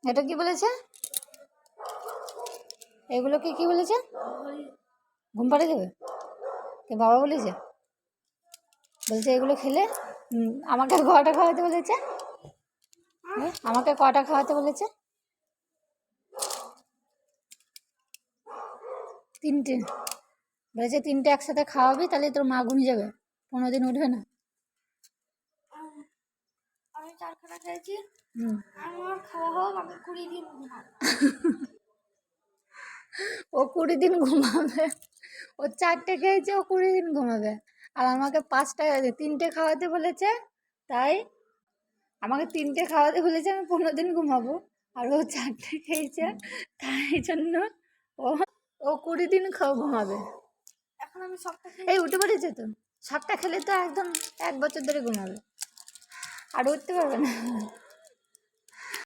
এটা কি বলেছে? এগুলোকে কি বলেছে? ঘুম পাড়ে দেবে? কে বাবা বলেছে? বলছে এগুলো খেলে আমাকে কটা খাওয়াতে বলেছে? আমাকে কটা খাওয়াতে বলেছে? 3টে বলেছে। 3টে একসাথে খাওয়াবি, তাহলে তোর মা ঘুমিয়ে যাবে, 15 দিন উঠবে না। আমি 4খানা খেয়েছি, আমার খাওয়া হোক, আমি 20 দিন ঘুমাবো। ও 20 দিন ঘুমাবে। ও 4টে খেয়েছে, ও 20 দিন ঘুমাবে। আর আমাকে 3টে খাওয়াতে বলেছে, তাই আমাকে 3টে খাওয়াতে বলেছে, আমি 15 দিন ঘুমাবো। আর ও 4টে খেয়েছে, তাই জন্য ও 20 দিন ঘুমাবে। এখন আমি সবটা এই উঠে পড়েছে তো। সবটা খেলে তো একদম 1 বছর ধরে ঘুমাবে, আর উঠতে পারবে না।